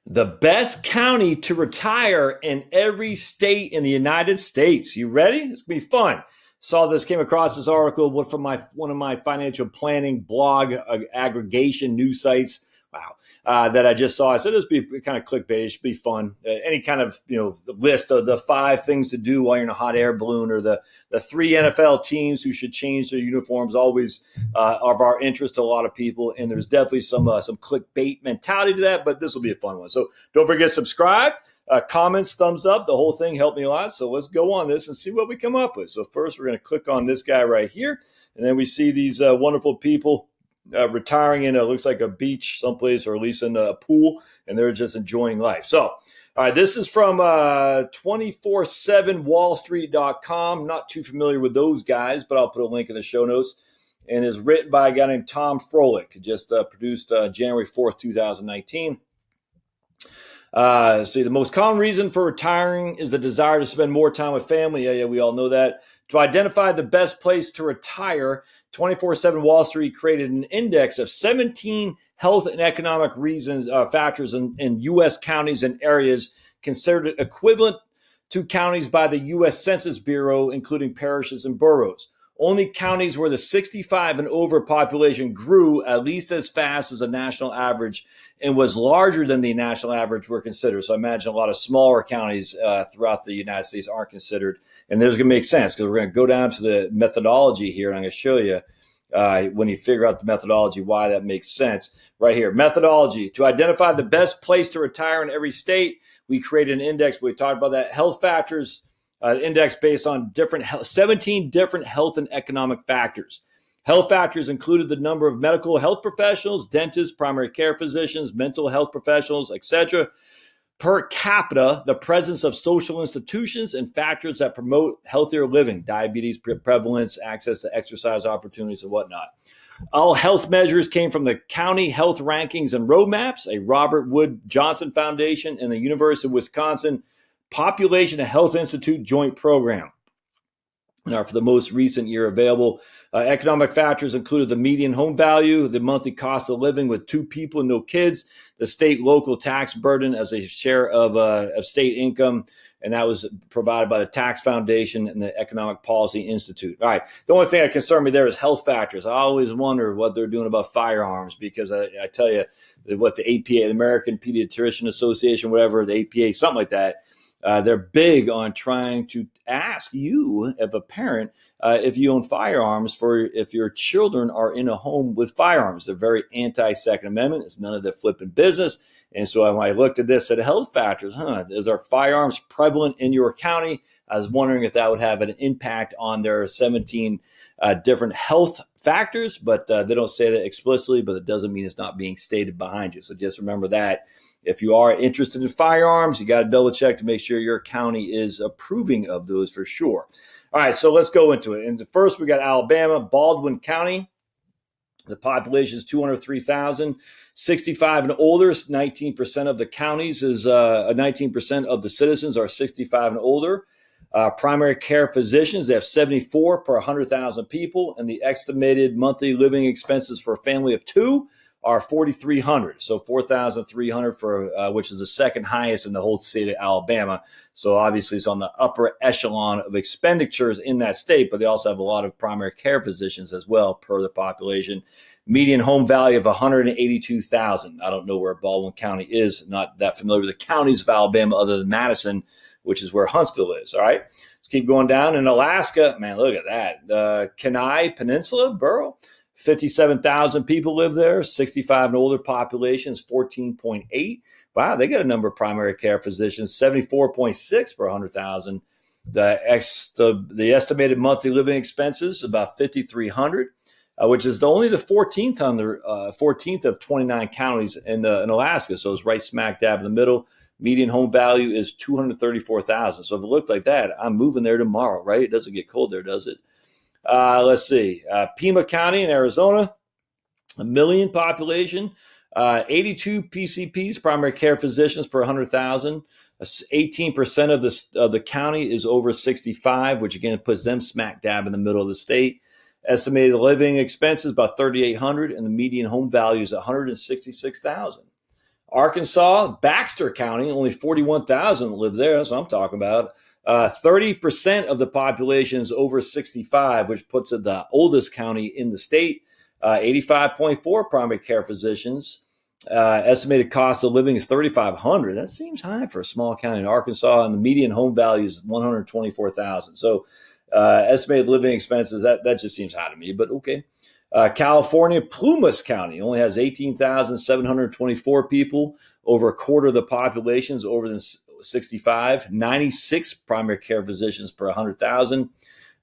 The best county to retire in every state in the United States. You ready? It's gonna be fun. Came across this article from one of my financial planning blog aggregation news sites. Wow, that I just saw. I said this would be kind of clickbait. It should be fun. Any kind of list of the 5 things to do while you're in a hot air balloon, or the 3 NFL teams who should change their uniforms, always of our interest to a lot of people. And there's definitely some clickbait mentality to that, but this will be a fun one. So don't forget to subscribe. Comments, thumbs up, the whole thing helped me a lot. So let's go on this and see what we come up with. So first, we're going to click on this guy right here, and then we see these wonderful people retiring in looks like a beach someplace, or at least in a pool, and they're just enjoying life. So, all right, this is from 247wallstreet.com. Not too familiar with those guys, but I'll put a link in the show notes. And is written by a guy named Tom Froelich, just produced January 4th, 2019. The most common reason for retiring is the desire to spend more time with family. Yeah, we all know that. To identify the best place to retire, 24/7 Wall Street created an index of 17 health and economic factors in U.S. counties and areas considered equivalent to counties by the U.S. Census Bureau, including parishes and boroughs. Only counties where the 65 and over population grew at least as fast as the national average and was larger than the national average were considered. So I imagine a lot of smaller counties throughout the United States aren't considered. And there's going to make sense, because we're going to go down to the methodology here, and I'm going to show you when you figure out the methodology why that makes sense. Right here, methodology. To identify the best place to retire in every state, we created an index. We talked about that. Health factors. Index based on 17 different health and economic factors. Health factors included the number of medical health professionals, dentists, primary care physicians, mental health professionals, etc. Per capita, the presence of social institutions and factors that promote healthier living, diabetes prevalence, access to exercise opportunities, and whatnot. All health measures came from the County Health Rankings and Roadmaps, a Robert Wood Johnson Foundation, and the University of Wisconsin Population Health Institute joint program. And for the most recent year available, economic factors included the median home value, the monthly cost of living with 2 people and no kids, the state local tax burden as a share of state income, and that was provided by the Tax Foundation and the Economic Policy Institute. All right, the only thing that concerned me there is health factors. I always wonder what they're doing about firearms, because I tell you what the APA, the American Pediatrician Association, whatever, the APA, something like that, they're big on trying to ask you, as a parent, if you own firearms if your children are in a home with firearms. They're very anti-Second Amendment. It's none of their flipping business. And so when I looked at this, at health factors, is our firearms prevalent in your county? I was wondering if that would have an impact on their 17 different health factors, but they don't say that explicitly, but it doesn't mean it's not being stated behind you. So just remember that. If you are interested in firearms, you got to double check to make sure your county is approving of those for sure. All right, so let's go into it. And first, we got Alabama, Baldwin County. The population is 203,000. 65 and older, 19% of the counties is 19% of the citizens are 65 and older. Primary care physicians, they have 74 per 100,000 people, and the estimated monthly living expenses for a family of 2 are $4,300. So $4,300 for which is the second highest in the whole state of Alabama. So obviously it's on the upper echelon of expenditures in that state, but they also have a lot of primary care physicians as well per the population. Median home value of $182,000. I don't know where Baldwin County is. Not that familiar with the counties of Alabama other than Madison, which is where Huntsville is. All right, let's keep going down. In Alaska, man, look at that. The Kenai Peninsula Borough. 57,000 people live there. 65 and older population is 14.8. Wow, they got a number of primary care physicians, 74.6 per 100,000. The estimated monthly living expenses about $5,300, which is only the 14th of 29 counties in Alaska. So it's right smack dab in the middle. Median home value is $234,000. So if it looked like that, I'm moving there tomorrow, right? It doesn't get cold there, does it? Let's see. Pima County in Arizona, 1 million population, 82 PCPs, primary care physicians per 100,000. 18% of the county is over 65, which again puts them smack dab in the middle of the state. Estimated living expenses about $3,800, and the median home value is $166,000. Arkansas, Baxter County, only 41,000 live there. That's what I'm talking about. 30% of the population is over 65, which puts it the oldest county in the state. 85.4 primary care physicians. Estimated cost of living is $3,500. That seems high for a small county in Arkansas, and the median home value is $124,000. So, estimated living expenses, that just seems high to me, but okay. California, Plumas County only has 18,724 people. Over a quarter of the population is over than 65. 96 primary care physicians per 100,000.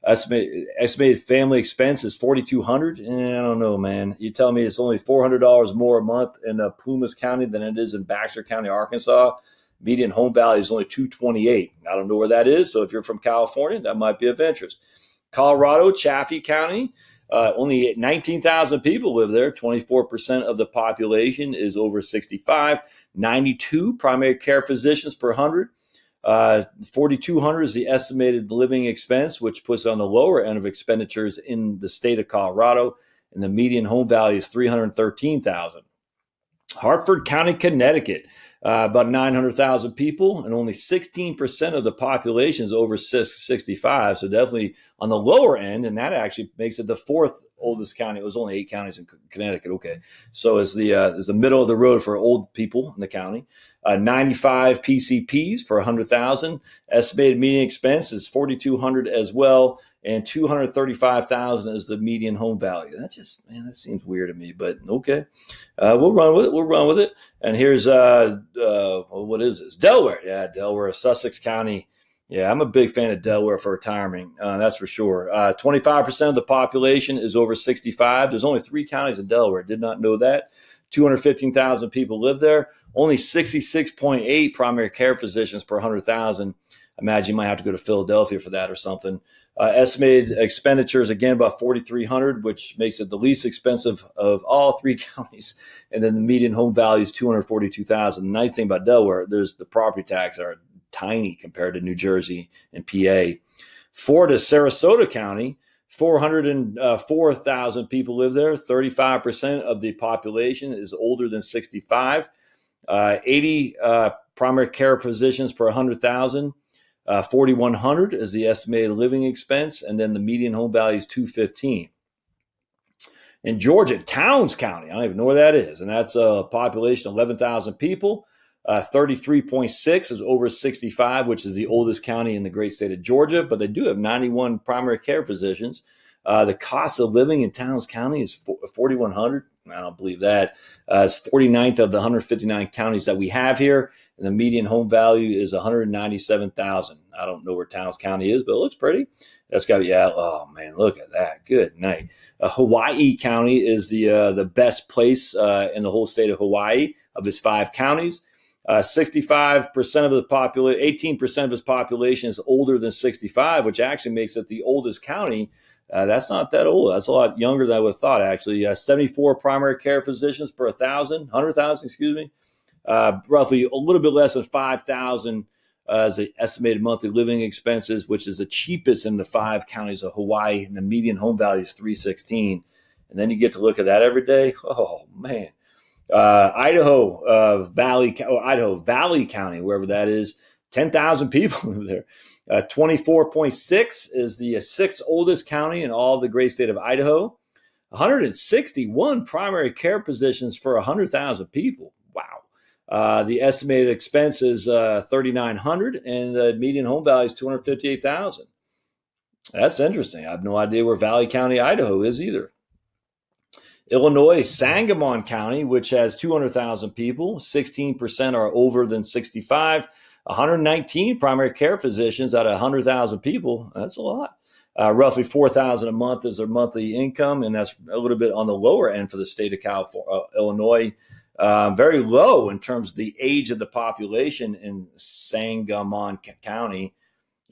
Estimated family expense is $4,200. I don't know, man. You tell me it's only $400 more a month in Plumas County than it is in Baxter County, Arkansas. Median home value is only $228. I don't know where that is. So if you're from California, that might be of interest. Colorado, Chaffee County, only 19,000 people live there. 24% of the population is over 65. 92 primary care physicians per 100. 4,200 is the estimated living expense, which puts on the lower end of expenditures in the state of Colorado, and the median home value is $313,000. Hartford County, Connecticut, about 900,000 people, and only 16% of the population is over 65. So definitely on the lower end, and that actually makes it the fourth oldest county. It was only 8 counties in Connecticut. Okay, so it's the middle of the road for old people in the county. 95 PCPs per 100,000. Estimated median expense is $4,200 as well, and $235,000 is the median home value. That seems weird to me, but okay. We'll run with it. And here's what is this? Delaware. Yeah, Delaware, Sussex County. Yeah, I'm a big fan of Delaware for retirement. That's for sure. 25% of the population is over 65. There's only 3 counties in Delaware. Did not know that. 215,000 people live there. Only 66.8 primary care physicians per 100,000. Imagine you might have to go to Philadelphia for that or something. Estimated expenditures, again, about $4,300, which makes it the least expensive of all 3 counties. And then the median home value is $242,000. The nice thing about Delaware, there's the property tax are tiny compared to New Jersey and PA. Florida, Sarasota County, 404,000 people live there. 35% of the population is older than 65. 80 primary care physicians per 100,000. 4,100 is the estimated living expense, and then the median home value is $215. In Georgia, Towns County, I don't even know where that is, and that's a population of 11,000 people. 33.6 is over 65, which is the oldest county in the great state of Georgia, but they do have 91 primary care physicians. The cost of living in Towns County is $4,100. I don't believe that. It's 49th of the 159 counties that we have here, and the median home value is $197,000. I don't know where Towns County is, but it looks pretty. That's got to be out. Oh man, look at that! Good night. Hawaii County is the best place in the whole state of Hawaii of its 5 counties. 65% of the population, 18% of its population is older than 65, which actually makes it the oldest county. That's not that old. That's a lot younger than I would have thought, actually. 74 primary care physicians per 100,000, excuse me. Roughly a little bit less than 5,000 as the estimated monthly living expenses, which is the cheapest in the 5 counties of Hawaii, and the median home value is $316. And then you get to look at that every day. Oh, man. Idaho Valley County, wherever that is, 10,000 people live there. 24.6 is the 6th oldest county in all of the great state of Idaho. 161 primary care positions for 100,000 people. Wow. The estimated expense is $3,900, and the median home value is $258,000. That's interesting. I have no idea where Valley County, Idaho is either. Illinois, Sangamon County, which has 200,000 people, 16% are over than 65. 119 primary care physicians out of 100,000 people. That's a lot. Roughly $4,000 a month is their monthly income, and that's a little bit on the lower end for the state of California, Illinois. Very low in terms of the age of the population in Sangamon County.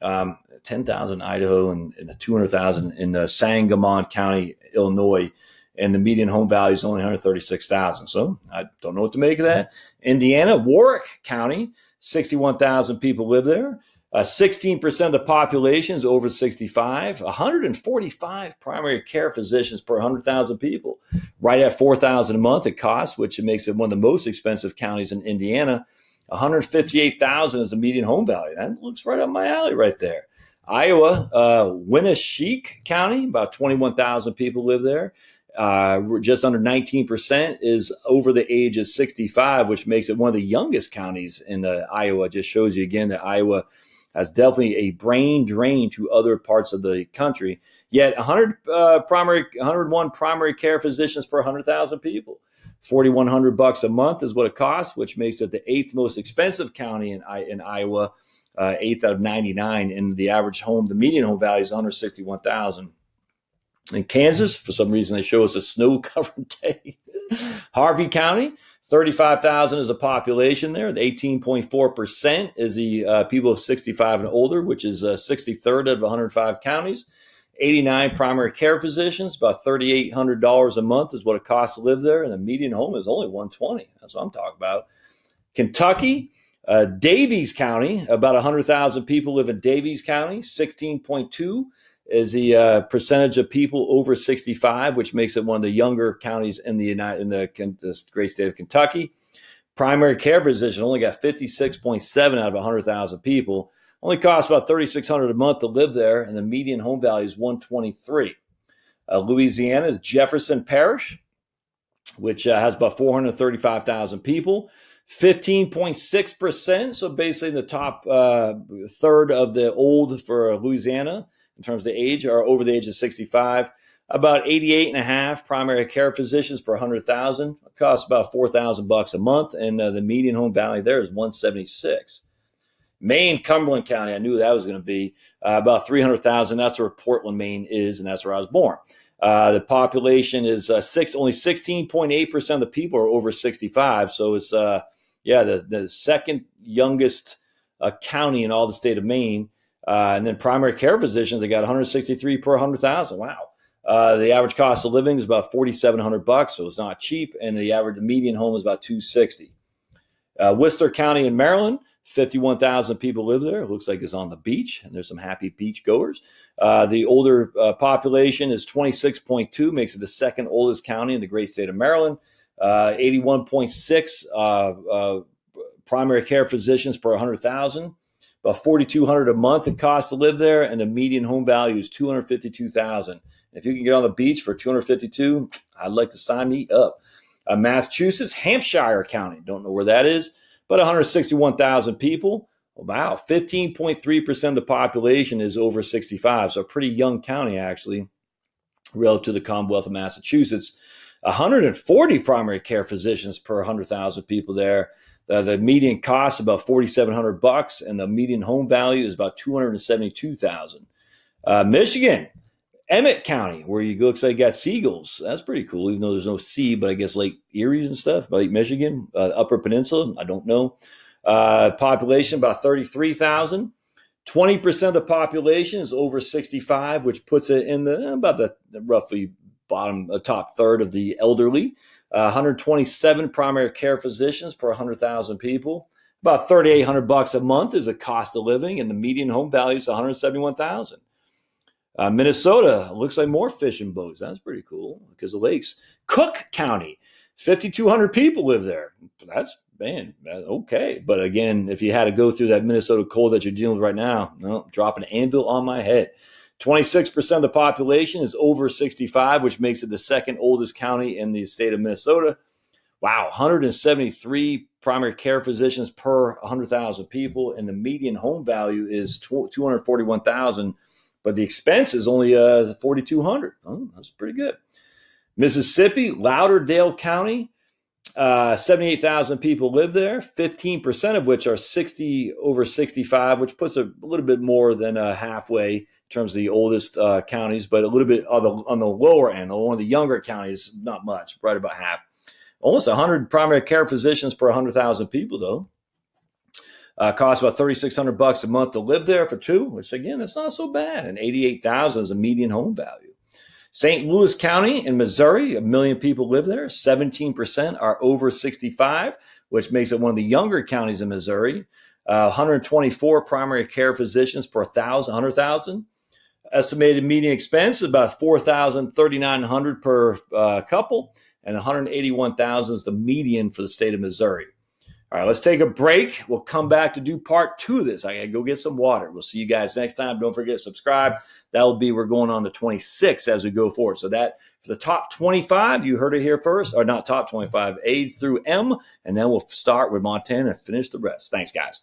10,000 Idaho and 200,000 in Sangamon County, Illinois. And the median home value is only $136,000. So I don't know what to make of that. Indiana, Warwick County, 61,000 people live there. 16% of the population is over 65. 145 primary care physicians per 100,000 people, right at $4,000 a month it costs, which makes it one of the most expensive counties in Indiana. 158,000 is the median home value. That looks right up my alley right there. Iowa, Winneshiek County, about 21,000 people live there. Just under 19% is over the age of 65, which makes it one of the youngest counties in Iowa. Just shows you again that Iowa has definitely a brain drain to other parts of the country. Yet 101 primary care physicians per 100,000 people. $4,100 a month is what it costs, which makes it the 8th most expensive county in Iowa, 8th out of 99. And the average home, the median home value is $161,000. In Kansas, for some reason, they show us a snow-covered day. Harvey County, 35,000 is a population there. The 18.4% is the people 65 and older, which is 63rd out of 105 counties. 89 primary care physicians, about $3,800 a month is what it costs to live there, and the median home is only $120. That's what I'm talking about. Kentucky, Davies County, about 100,000 people live in Davies County. 16.2 is the percentage of people over 65, which makes it one of the younger counties in the great state of Kentucky. Primary care physician only got 56.7 out of 100,000 people. Only costs about $3,600 a month to live there, and the median home value is $123. Louisiana's Jefferson Parish, which has about 435,000 people. 15.6%, so basically the top third of the old for Louisiana in terms of the age are over the age of 65. About 88.5 primary care physicians per 100,000. It costs about $4,000 a month, and the median home value there is $176. Maine, Cumberland County, I knew that was going to be about 300,000. That's where Portland, Maine is, and that's where I was born. The population is only 16.8% of the people are over 65. So it's, the second youngest county in all the state of Maine. And then primary care physicians, they got 163 per 100,000. Wow. The average cost of living is about $4,700, so it's not cheap. And the median home is about $260. Worcester County in Maryland, 51,000 people live there. It looks like it's on the beach, and there's some happy beach goers. The older population is 26.2, makes it the second oldest county in the great state of Maryland. 81.6 primary care physicians per 100,000. About $4,200 a month it costs to live there, and the median home value is $252,000. If you can get on the beach for $252,000, I'd like to sign me up. Massachusetts, Hampshire County, don't know where that is, but 161,000 people. Wow, 15.3% of the population is over 65, so a pretty young county, actually, relative to the Commonwealth of Massachusetts. 140 primary care physicians per 100,000 people there. The median cost is about $4,700, and the median home value is about $272,000. Michigan, Emmett County, where you looks like you got seagulls. That's pretty cool, even though there's no sea, but I guess Lake Erie's and stuff, Lake Michigan, Upper Peninsula, I don't know. Population about 33,000. 20% of the population is over 65, which puts it in about the roughly top third of the elderly. 127 primary care physicians per 100,000 people. About $3,800 a month is the cost of living, and the median home value is $171,000. Minnesota, looks like more fishing boats. That's pretty cool because of lakes. Cook County, 5,200 people live there. That's, man, okay. But again, if you had to go through that Minnesota cold that you're dealing with right now, no, drop an anvil on my head. 26% of the population is over 65, which makes it the second oldest county in the state of Minnesota. Wow, 173 primary care physicians per 100,000 people, and the median home value is $241,000. But the expense is only $4,200. Oh, that's pretty good. Mississippi, Lauderdale County, 78,000 people live there, 15% of which are over 65, which puts a little bit more than halfway in terms of the oldest counties, but a little bit on the lower end. One of the younger counties, not much, right about half. Almost 100 primary care physicians per 100,000 people, though. Costs about $3,600 a month to live there for two, which again, that's not so bad. And $88,000 is a median home value. St. Louis County in Missouri, 1 million people live there. 17% are over 65, which makes it one of the younger counties in Missouri. 124 primary care physicians per 100,000. Estimated median expense is about $4,390 per couple, and $181,000 is the median for the state of Missouri. All right, let's take a break. We'll come back to do part 2 of this. I got to go get some water. We'll see you guys next time. Don't forget to subscribe. We're going on to 26 as we go forward. So that for the top 25, you heard it here first, or not top 25, A through M, and then we'll start with Montana and finish the rest. Thanks, guys.